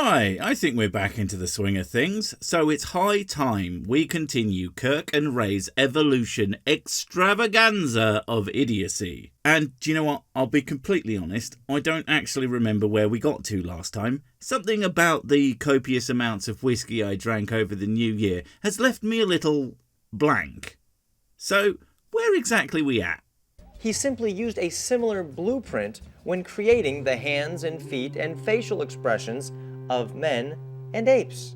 Right, I think we're back into the swing of things, so it's high time we continue Kirk and Ray's evolution extravaganza of idiocy. And do you know what? I'll be completely honest, I don't actually remember where we got to last time. Something about the copious amounts of whiskey I drank over the new year has left me a little blank. So, where exactly we at? He simply used a similar blueprint when creating the hands and feet and facial expressions of men and apes.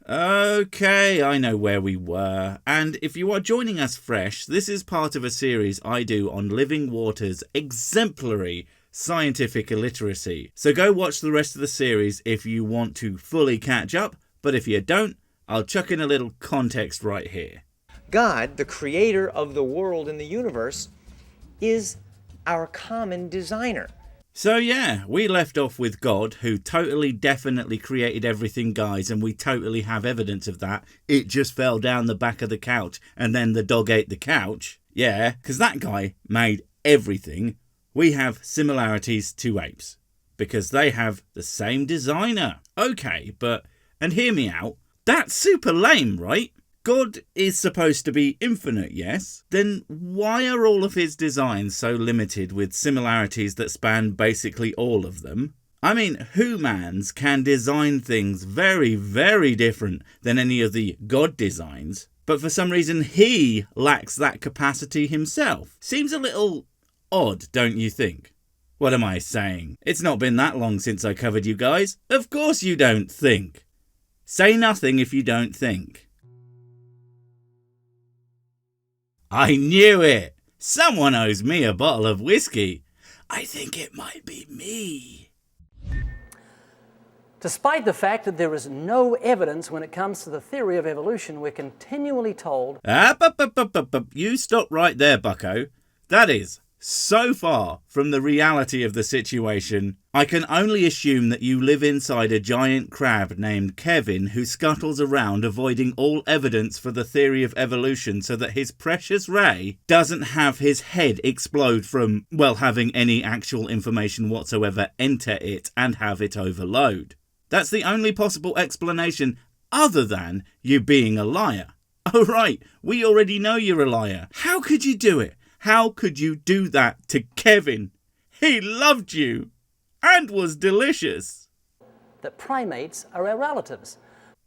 Okay, I know where we were. And if you are joining us fresh, this is part of a series I do on Living Water's exemplary scientific illiteracy. So go watch the rest of the series if you want to fully catch up, but if you don't, I'll chuck in a little context right here. God, the creator of the world and the universe, is our common designer. So yeah, we left off with God, who totally definitely created everything, guys, and we totally have evidence of that. It just fell down the back of the couch, and then the dog ate the couch. Yeah, because that guy made everything. We have similarities to apes, because they have the same designer. Okay, and hear me out, that's super lame, right? God is supposed to be infinite, yes? Then why are all of his designs so limited with similarities that span basically all of them? I mean, humans can design things very, very different than any of the God designs, but for some reason he lacks that capacity himself. Seems a little odd, don't you think? What am I saying? It's not been that long since I covered you guys. Of course you don't think. Say nothing if you don't think. I knew it! Someone owes me a bottle of whiskey. I think it might be me. Despite the fact that there is no evidence when it comes to the theory of evolution, we're continually told... You stop right there, bucko. That is so far from the reality of the situation. I can only assume that you live inside a giant crab named Kevin who scuttles around avoiding all evidence for the theory of evolution so that his precious Ray doesn't have his head explode from, well, having any actual information whatsoever enter it and have it overload. That's the only possible explanation other than you being a liar. Oh right, we already know you're a liar. How could you do it? How could you do that to Kevin? He loved you and was delicious. That primates are our relatives.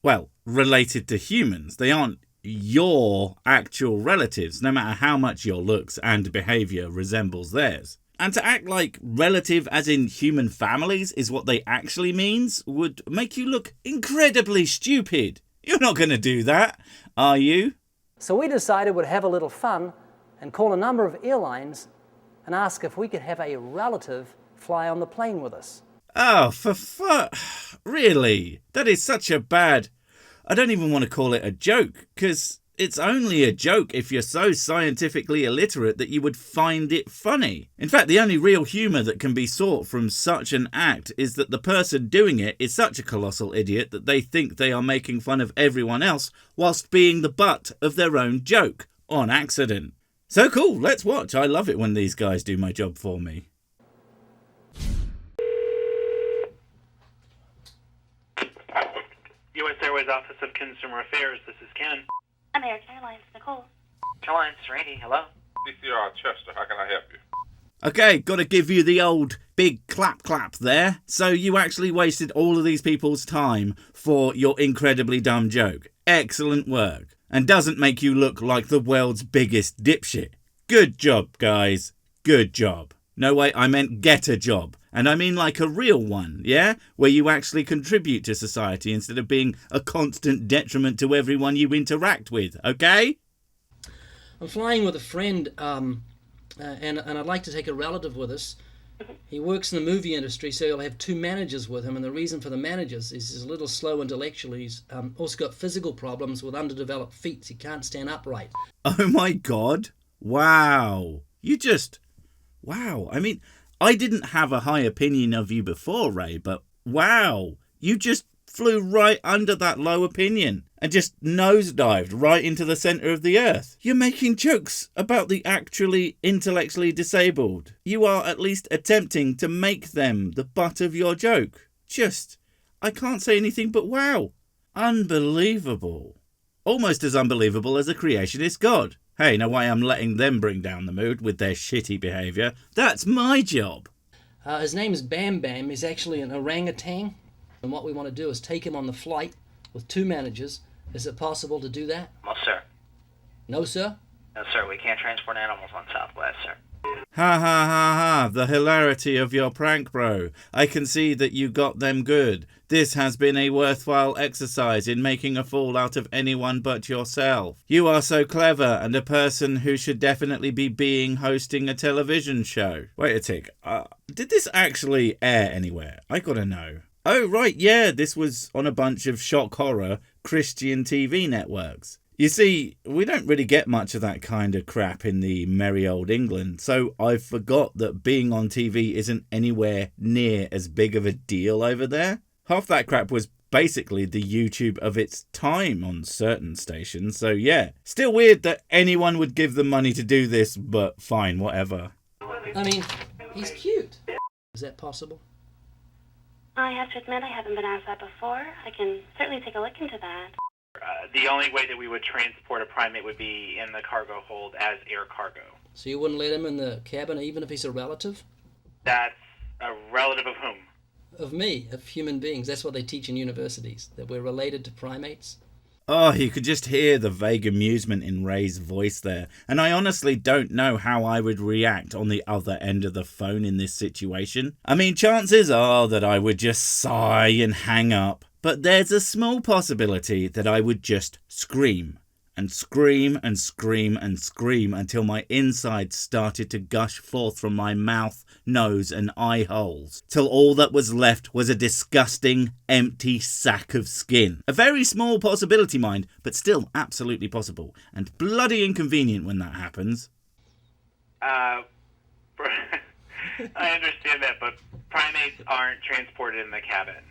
Well, related to humans. They aren't your actual relatives, no matter how much your looks and behaviour resembles theirs. And to act like relative as in human families is what they actually means would make you look incredibly stupid. You're not going to do that, are you? So we decided we'd have a little fun and call a number of airlines and ask if we could have a relative fly on the plane with us. Oh, really? That is such a bad... I don't even want to call it a joke, because it's only a joke if you're so scientifically illiterate that you would find it funny. In fact, the only real humour that can be sought from such an act is that the person doing it is such a colossal idiot that they think they are making fun of everyone else whilst being the butt of their own joke, on accident. So cool, let's watch. I love it when these guys do my job for me. U.S. Airways Office of Consumer Affairs, this is Ken. American Airlines, Nicole. Airlines, Randy, hello? CCR Chester, how can I help you? Okay, gotta give you the old big clap there. So you actually wasted all of these people's time for your incredibly dumb joke. Excellent work. And doesn't make you look like the world's biggest dipshit. Good job, guys. Good job. No, wait, I meant get a job. And I mean like a real one, yeah? Where you actually contribute to society instead of being a constant detriment to everyone you interact with, okay? I'm flying with a friend, and I'd like to take a relative with us. He works in the movie industry, so he'll have two managers with him, and the reason for the managers is he's a little slow intellectually. He's also got physical problems with underdeveloped feet. He can't stand upright. Oh my God. Wow. Wow. I mean, I didn't have a high opinion of you before, Ray, but wow. You just flew right under that low opinion and just nosedived right into the centre of the earth. You're making jokes about the actually intellectually disabled. You are at least attempting to make them the butt of your joke. I can't say anything but wow. Unbelievable. Almost as unbelievable as a creationist god. Hey, no way I'm letting them bring down the mood with their shitty behaviour. That's my job. His name is Bam Bam. He's actually an orangutan. And what we want to do is take him on the flight with 2 managers. Is it possible to do that? No, sir. No, sir? No, sir. We can't transport animals on Southwest, sir. Ha ha ha ha, the hilarity of your prank, bro. I can see that you got them good. This has been a worthwhile exercise in making a fool out of anyone but yourself. You are so clever and a person who should definitely be hosting a television show. Wait a tick, did this actually air anywhere? I gotta know. Oh right, yeah, this was on a bunch of shock horror Christian TV networks. You see, we don't really get much of that kind of crap in the merry old England, so I forgot that being on TV isn't anywhere near as big of a deal over there. Half that crap was basically the YouTube of its time on certain stations, so yeah. Still weird that anyone would give them money to do this, but fine, whatever. I mean, he's cute. Is that possible? I have to admit I haven't been asked that before. I can certainly take a look into that. The only way that we would transport a primate would be in the cargo hold as air cargo. So you wouldn't let him in the cabin even if he's a relative? That's a relative of whom? Of me, of human beings. That's what they teach in universities, that we're related to primates. Oh, you could just hear the vague amusement in Ray's voice there, and I honestly don't know how I would react on the other end of the phone in this situation. I mean, chances are that I would just sigh and hang up, but there's a small possibility that I would just scream. And scream and scream and scream until my insides started to gush forth from my mouth, nose and eye holes, till all that was left was a disgusting, empty sack of skin. A very small possibility, mind, but still absolutely possible, and bloody inconvenient when that happens. I understand that, but primates aren't transported in the cabin.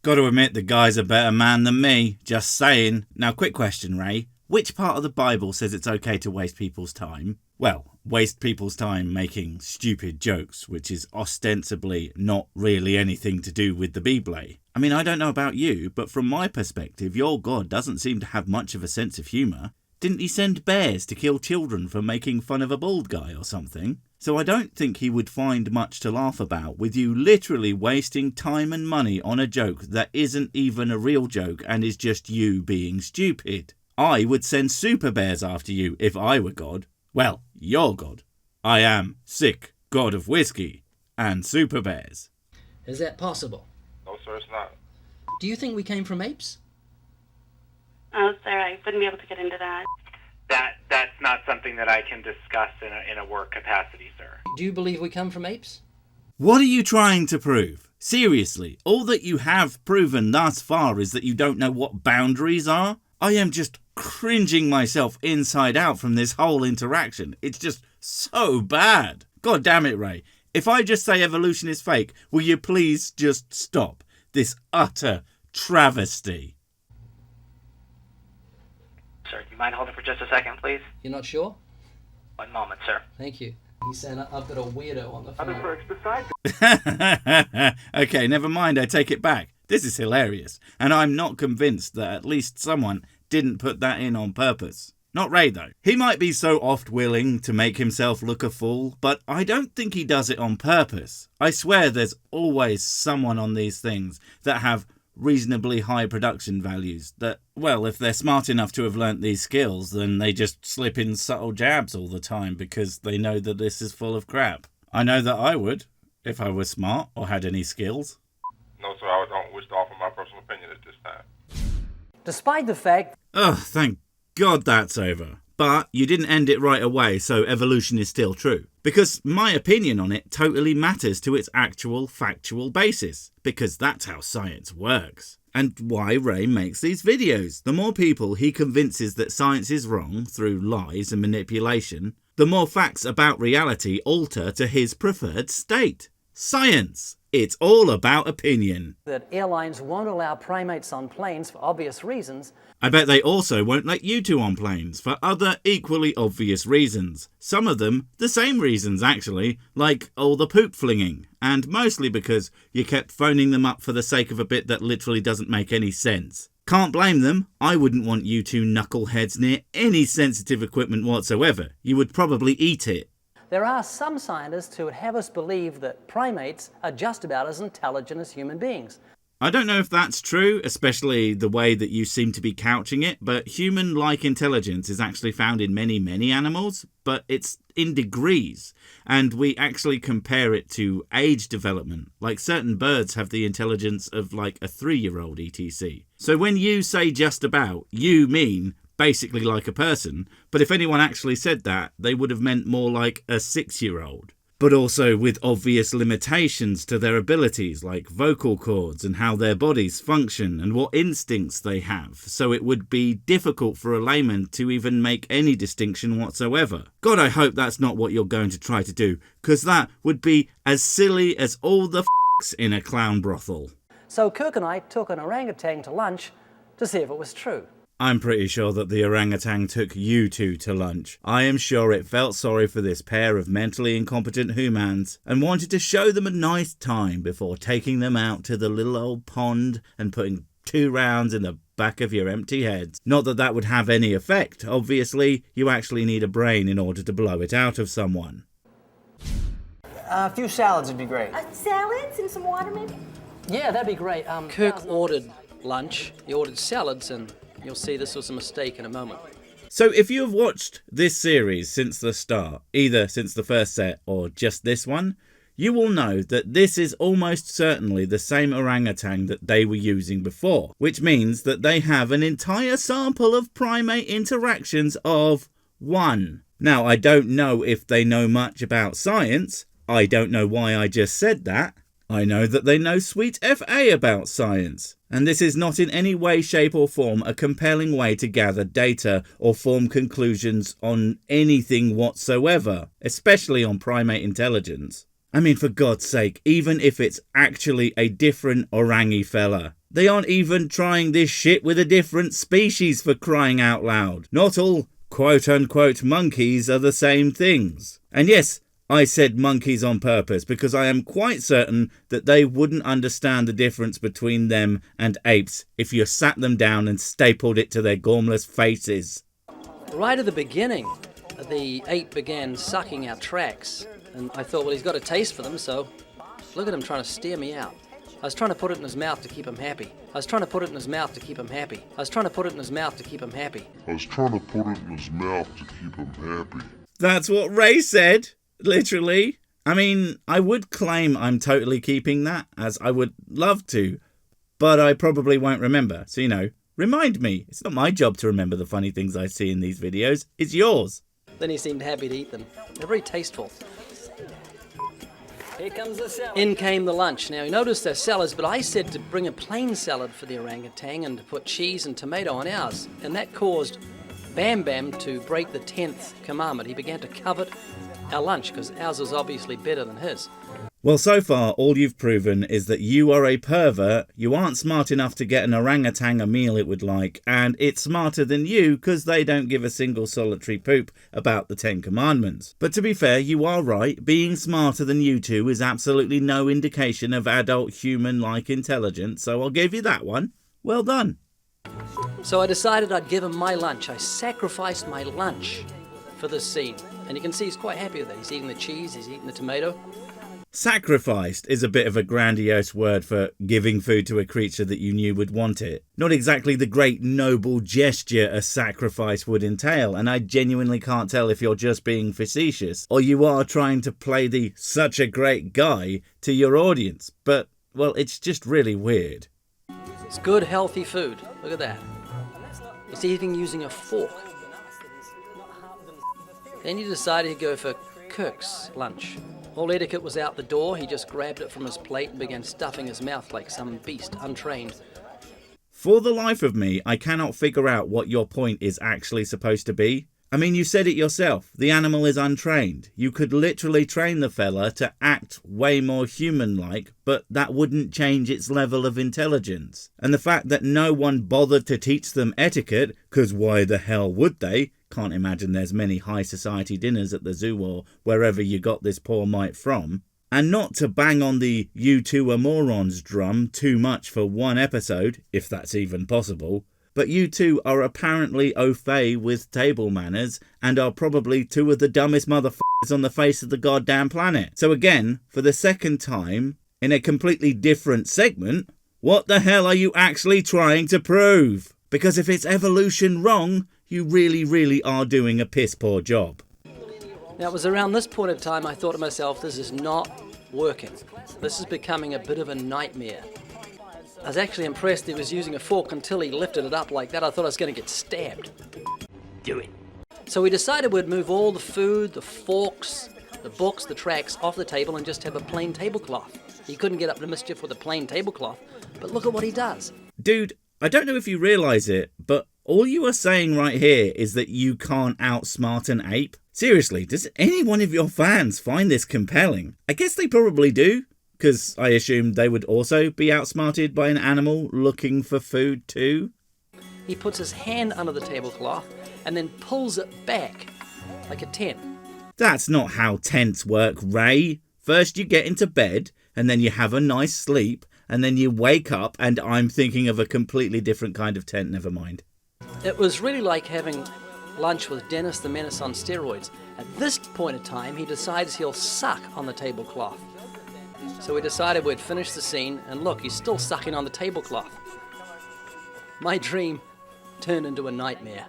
Got to admit the guy's a better man than me, just saying. Now quick question, Ray. Which part of the Bible says it's okay to waste people's time? Well, waste people's time making stupid jokes, which is ostensibly not really anything to do with the Bible. I mean, I don't know about you, but from my perspective, your God doesn't seem to have much of a sense of humour. Didn't he send bears to kill children for making fun of a bald guy or something? So I don't think he would find much to laugh about with you literally wasting time and money on a joke that isn't even a real joke and is just you being stupid. I would send super bears after you if I were God. Well, you're God. I am sick God of whiskey and super bears. Is that possible? No, sir, it's not. Do you think we came from apes? Oh, sir, I wouldn't be able to get into that. That's not something that I can discuss in a work capacity, sir. Do you believe we come from apes? What are you trying to prove? Seriously, all that you have proven thus far is that you don't know what boundaries are? I am just cringing myself inside out from this whole interaction. It's just so bad. God damn it, Ray. If I just say evolution is fake, will you please just stop this utter travesty? Sir, do you mind holding for just a second, please? You're not sure? 1 moment, sir. Thank you. He's saying I've got a weirdo on the phone. Okay, never mind, I take it back. This is hilarious, and I'm not convinced that at least someone didn't put that in on purpose. Not Ray, though. He might be so oft-willing to make himself look a fool, but I don't think he does it on purpose. I swear there's always someone on these things that have reasonably high production values that, well, if they're smart enough to have learnt these skills, then they just slip in subtle jabs all the time because they know that this is full of crap. I know that I would, if I was smart or had any skills. No, sir, I don't wish to offer my personal opinion at this time. Despite the fact... Oh, thank God that's over. But you didn't end it right away, so evolution is still true. Because my opinion on it totally matters to its actual factual basis. Because that's how science works. And why Ray makes these videos. The more people he convinces that science is wrong through lies and manipulation, the more facts about reality alter to his preferred state. Science. It's all about opinion. That airlines won't allow primates on planes for obvious reasons. I bet they also won't let you two on planes for other equally obvious reasons. Some of them, the same reasons actually, like all the poop flinging, and mostly because you kept phoning them up for the sake of a bit that literally doesn't make any sense. Can't blame them. I wouldn't want you two knuckleheads near any sensitive equipment whatsoever. You would probably eat it. There are some scientists who would have us believe that primates are just about as intelligent as human beings. I don't know if that's true, especially the way that you seem to be couching it, but human-like intelligence is actually found in many, many animals, but it's in degrees, and we actually compare it to age development. Like certain birds have the intelligence of like a 3-year-old etc. So when you say just about, you mean basically like a person, but if anyone actually said that, they would have meant more like a 6-year-old. But also with obvious limitations to their abilities, like vocal cords and how their bodies function and what instincts they have, so it would be difficult for a layman to even make any distinction whatsoever. God, I hope that's not what you're going to try to do, because that would be as silly as all the f***s in a clown brothel. So Kirk and I took an orangutan to lunch to see if it was true. I'm pretty sure that the orangutan took you two to lunch. I am sure it felt sorry for this pair of mentally incompetent humans and wanted to show them a nice time before taking them out to the little old pond and putting 2 rounds in the back of your empty heads. Not that that would have any effect. Obviously, you actually need a brain in order to blow it out of someone. A few salads would be great. Salads and some water, maybe? Yeah, that'd be great. Kirk ordered lunch, he ordered salads, and you'll see this was a mistake in a moment. So if you have watched this series since the start, either since the first set or just this one, you will know that this is almost certainly the same orangutan that they were using before, which means that they have an entire sample of primate interactions of 1. Now, I don't know if they know much about science. I don't know why I just said that. I know that they know sweet FA about science, and this is not in any way, shape or form a compelling way to gather data or form conclusions on anything whatsoever, especially on primate intelligence. I mean, for God's sake, even if it's actually a different orangy fella, they aren't even trying this shit with a different species, for crying out loud. Not all quote-unquote monkeys are the same things. And yes, I said monkeys on purpose because I am quite certain that they wouldn't understand the difference between them and apes if you sat them down and stapled it to their gormless faces. Right at the beginning, the ape began sucking our tracks, and I thought, well, he's got a taste for them, so look at him trying to steer me out. I was trying to put it in his mouth to keep him happy. I was trying to put it in his mouth to keep him happy. I was trying to put it in his mouth to keep him happy. I was trying to put it in his mouth to keep him happy. That's what Ray said. Literally. I mean, I would claim I'm totally keeping that, as I would love to, but I probably won't remember. So, remind me. It's not my job to remember the funny things I see in these videos. It's yours. Then he seemed happy to eat them. They're very tasteful. Here comes the salad. In came the lunch. Now, you notice they're salads, but I said to bring a plain salad for the orangutan and to put cheese and tomato on ours. And that caused Bam Bam to break the 10th commandment. He began to covet our lunch because ours is obviously better than his. Well, so far, all you've proven is that you are a pervert, you aren't smart enough to get an orangutan a meal it would like, and it's smarter than you because they don't give a single solitary poop about the 10 Commandments. But to be fair, you are right. Being smarter than you two is absolutely no indication of adult human-like intelligence, so I'll give you that one. Well done. So I decided I'd give him my lunch. I sacrificed my lunch for this scene. And you can see he's quite happy with it. He's eating the cheese, he's eating the tomato. Sacrificed is a bit of a grandiose word for giving food to a creature that you knew would want it. Not exactly the great noble gesture a sacrifice would entail, and I genuinely can't tell if you're just being facetious or you are trying to play the such a great guy to your audience. But, well, it's just really weird. It's good, healthy food. Look at that. He's eating using a fork. Then he decided to go for Kirk's lunch. All etiquette was out the door. He just grabbed it from his plate and began stuffing his mouth like some beast, untrained. For the life of me, I cannot figure out what your point is actually supposed to be. I mean, you said it yourself. The animal is untrained. You could literally train the fella to act way more human-like, but that wouldn't change its level of intelligence. And the fact that no one bothered to teach them etiquette, because why the hell would they? Can't imagine there's many high society dinners at the zoo or wherever you got this poor mite from. And not to bang on the "you two are morons" drum too much for one episode, if that's even possible, but you two are apparently au fait with table manners and are probably two of the dumbest motherfuckers on the face of the goddamn planet. So again, for the second time, in a completely different segment, what the hell are you actually trying to prove? Because if it's evolution wrong, you really are doing a piss poor job. Now, it was around this point in time I thought to myself, this is not working. This is becoming a bit of a nightmare. I was actually impressed he was using a fork until he lifted it up like that. I thought I was going to get stabbed. Do it. So we decided we'd move all the food, the forks, the books, the tracks off the table and just have a plain tablecloth. He couldn't get up to mischief with a plain tablecloth, but look at what he does. Dude, I don't know if you realise it, but all you are saying right here is that you can't outsmart an ape. Seriously, does any one of your fans find this compelling? I guess they probably do, because I assume they would also be outsmarted by an animal looking for food too. He puts his hand under the tablecloth and then pulls it back like a tent. That's not how tents work, Ray. First you get into bed, and then you have a nice sleep, and then you wake up, and I'm thinking of a completely different kind of tent, never mind. It was really like having lunch with Dennis the Menace on steroids. At this point in time, he decides he'll suck on the tablecloth. So we decided we'd finish the scene, and look, he's still sucking on the tablecloth. My dream turned into a nightmare.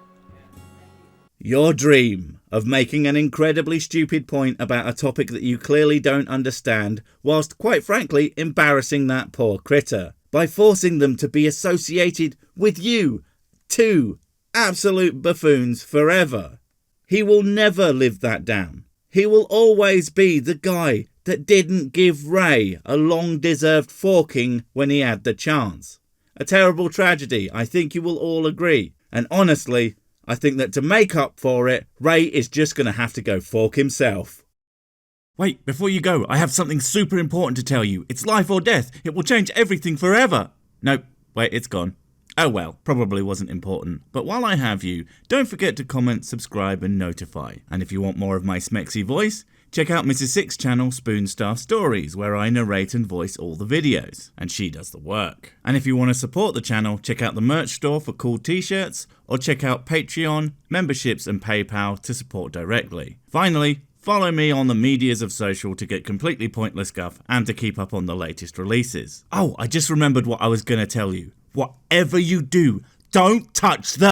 Your dream of making an incredibly stupid point about a topic that you clearly don't understand, whilst quite frankly embarrassing that poor critter, by forcing them to be associated with you, two absolute buffoons forever. He will never live that down. He will always be the guy that didn't give Ray a long-deserved forking when he had the chance. A terrible tragedy, I think you will all agree. And honestly, I think that to make up for it, Ray is just going to have to go fork himself. Wait, before you go, I have something super important to tell you. It's life or death. It will change everything forever. Nope, wait, it's gone. Oh well, probably wasn't important. But while I have you, don't forget to comment, subscribe and notify. And if you want more of my smexy voice, check out Mrs. Six's channel Spoonstaff Stories, where I narrate and voice all the videos, and she does the work. And if you want to support the channel, check out the merch store for cool t-shirts, or check out Patreon, memberships and PayPal to support directly. Finally, follow me on the medias of social to get completely pointless guff and to keep up on the latest releases. Oh, I just remembered what I was going to tell you. Whatever you do, don't touch the